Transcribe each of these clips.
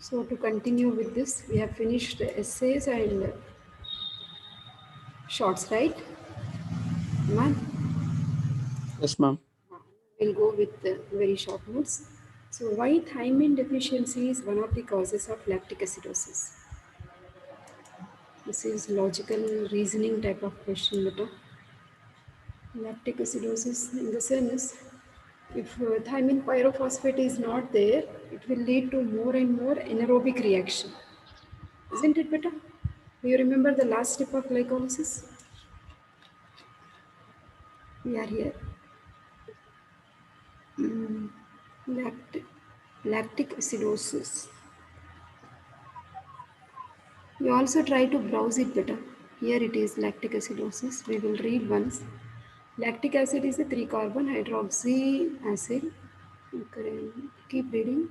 So to continue with this, we have finished essays and shorts, right? Man, Yes, ma'am. we'll go with the very short notes. So why thiamine deficiency is one of the causes of lactic acidosis? This is logical reasoning type of question, beta. Lactic acidosis in the sense, if thiamine pyrophosphate is not there, it will lead to more and more anaerobic reaction. Isn't it, beta? Do you remember the last step of glycolysis? We are here. Lactic, lactic acidosis. You also try to browse it better. Here it is lactic acidosis. We will read once. Lactic acid is a 3 carbon hydroxy acid. Okay, keep reading.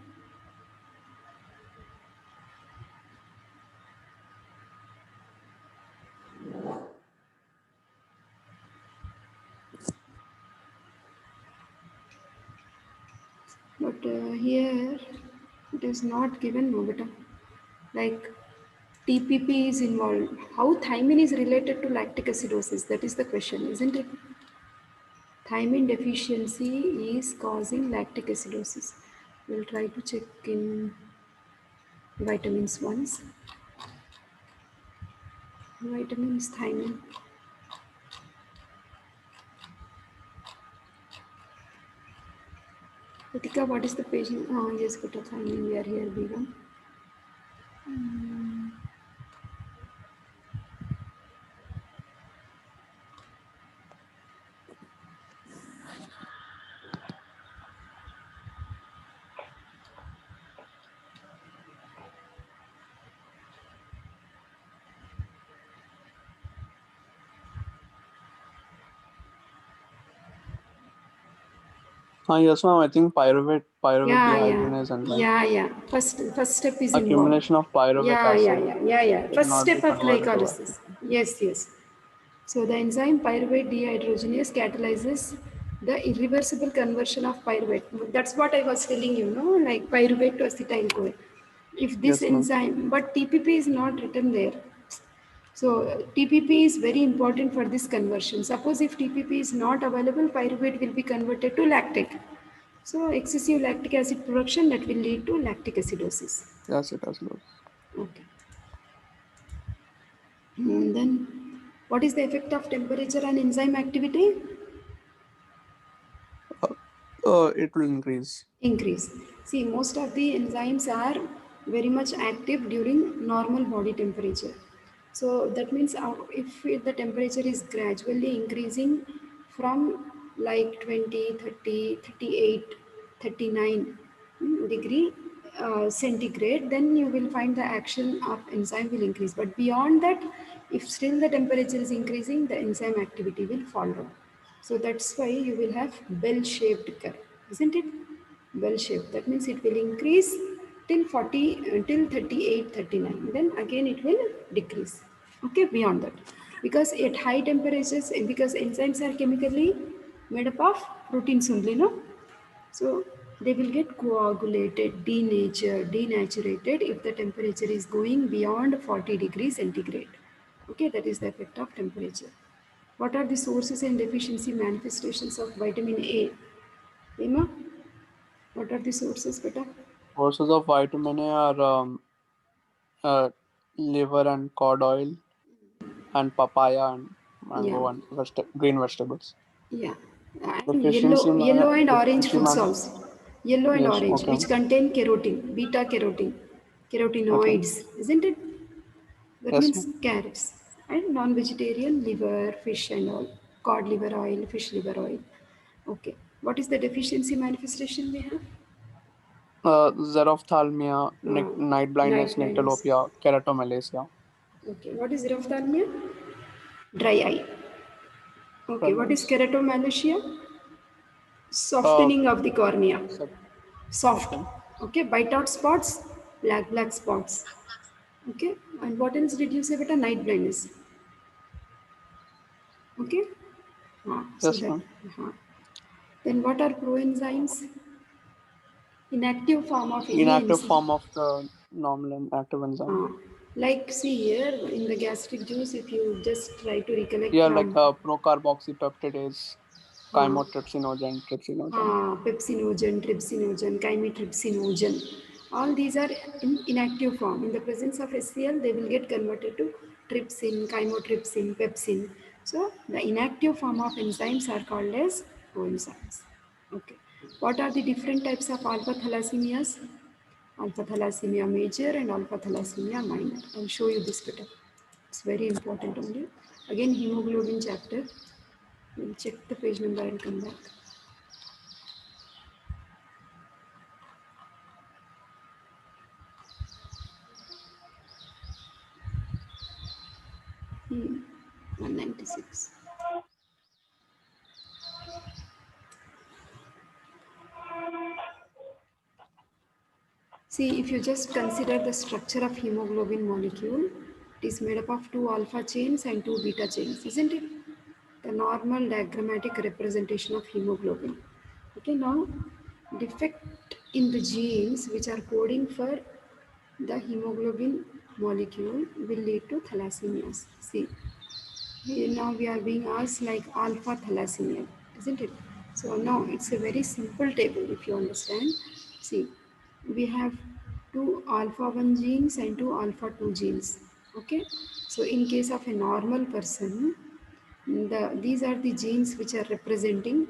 But here it is not given no better. Like TPP is involved. How thiamine is related to lactic acidosis? That is the question, isn't it? Thiamine deficiency is causing lactic acidosis. We'll try to check in vitamins once. Vitamins, thiamine. Ritika, what is the patient? Oh, yes, thiamine. We are here, B1. Yes, ma'am. I think pyruvate Yeah, yeah, dehydrogenase enzyme. yeah. First step is involved. Accumulation of pyruvate acid Yeah. First cannot be step of converted to glycolysis. lactic. Yes. So the enzyme pyruvate dehydrogenase catalyzes the irreversible conversion of pyruvate. That's what I was telling you, no? Like pyruvate to acetyl CoA. If this Yes, ma'am. enzyme, but TPP is not written there. So TPP is very important for this conversion. Suppose if TPP is not available, pyruvate will be converted to lactic. So excessive lactic acid production that will lead to lactic acidosis. Yes, it has low. Okay. And then what is the effect of temperature on enzyme activity? It will increase. Increase. See, most of the enzymes are very much active during normal body temperature. So that means if the temperature is gradually increasing from like 20, 30, 38, 39 degree centigrade, then you will find the action of enzyme will increase. But beyond that, if still the temperature is increasing, the enzyme activity will fall down. So that's why you will have bell-shaped curve, isn't it? Bell-shaped. That means it will increase till 40, till 38, 39. Then again it will decrease. Okay, beyond that. Because at high temperatures, because enzymes are chemically made up of proteins only, no? So they will get coagulated, denaturated if the temperature is going beyond 40 degrees centigrade. Okay, that is the effect of temperature. What are the sources and deficiency manifestations of vitamin A? Emma, what are the sources, beta? Sources of vitamin A are uh, liver and cod oil, and papaya and Yeah, mango and green vegetables. yeah. And Deficiency yellow and orange deficiency foods man. also. Yellow and Yes, orange, okay. which contain carotene, beta carotene, Okay. carotenoids, isn't it? That Yes, means ma'am. carrots. And non-vegetarian liver, fish and all. Cod liver oil, fish liver oil. Okay. What is the deficiency manifestation we have? Xerophthalmia, Uh, night Night blindness, blindness. nyctalopia, keratomalacia. Okay. What is ophthalmia? Dry eye. Okay. What is Tremors. keratomalacia? Uh, Softening of the cornea. sec- Soft. okay. Okay. White out spots, black spots. Okay. And what else did you say about night blindness? Okay. So Yes, that. ma'am. Then what are proenzymes? Inactive form of any Inactive enzyme. form of the normal and active enzyme. Like see here in the gastric juice, if you just try to recollect Yeah, like from procarboxypeptidase, uh, trypsinogen. pepsinogen, trypsinogen, chymotrypsinogen. All these are in inactive form. In the presence of HCl, they will get converted to trypsin, chymotrypsin, pepsin. So the inactive form of enzymes are called as coenzymes. Okay. What are the different types of alpha thalassemias? Alpha thalassemia major and alpha thalassemia minor. I'll show you this better. It's very important only. Again, hemoglobin chapter. We'll check the page number and come back. Hmm. 196. See, if you just consider the structure of hemoglobin molecule, it is made up of two alpha chains and two beta chains, isn't it? The normal diagrammatic representation of hemoglobin. Okay, now defect in the genes which are coding for the hemoglobin molecule will lead to thalassemias. See, now we are being asked like alpha thalassemia, isn't it? So now it's a very simple table if you understand. See, we have two alpha 1 genes and two alpha 2 genes. Okay, so in case of a normal person, these are the genes which are representing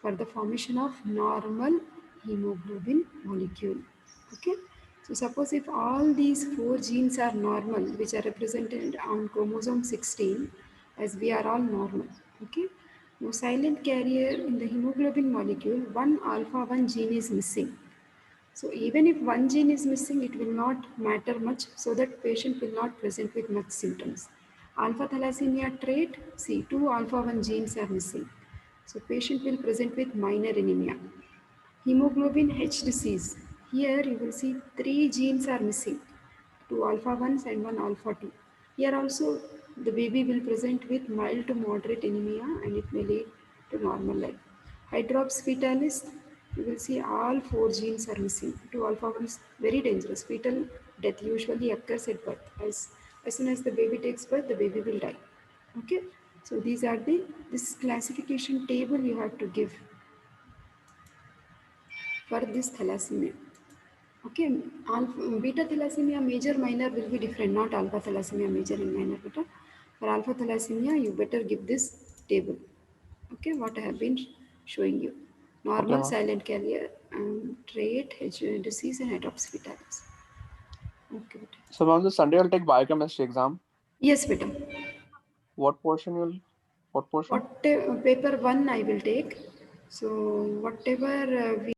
for the formation of normal hemoglobin molecule. Okay, so suppose if all these four genes are normal, which are represented on chromosome 16, as we are all normal. Okay, now silent carrier in the hemoglobin molecule, one alpha 1 gene is missing. So even if one gene is missing, it will not matter much, so that patient will not present with much symptoms. Alpha thalassemia trait, see, two alpha 1 genes are missing. So patient will present with minor anemia. Hemoglobin H disease. Here you will see three genes are missing, two alpha 1s and one alpha 2. Here also the baby will present with mild to moderate anemia and it may lead to normal life. Hydrops fetalis, you will see all four genes are missing. Two alpha 1s, very dangerous. Fetal death usually occurs at birth. As soon as the baby takes birth, the baby will die. Okay, so these are this classification table you have to give for this thalassemia. Okay, beta thalassemia major minor will be different, not alpha thalassemia major and minor beta. For alpha thalassemia, you better give this table. Okay, what I have been showing you. Okay, Normal ma'am. silent carrier, trait, H disease and hydrops fetalis. Okay, beta. So, ma'am, this Sunday I'll take biochemistry exam. Yes, beta. What portion you'll? What portion? What paper 1 I will take. So whatever we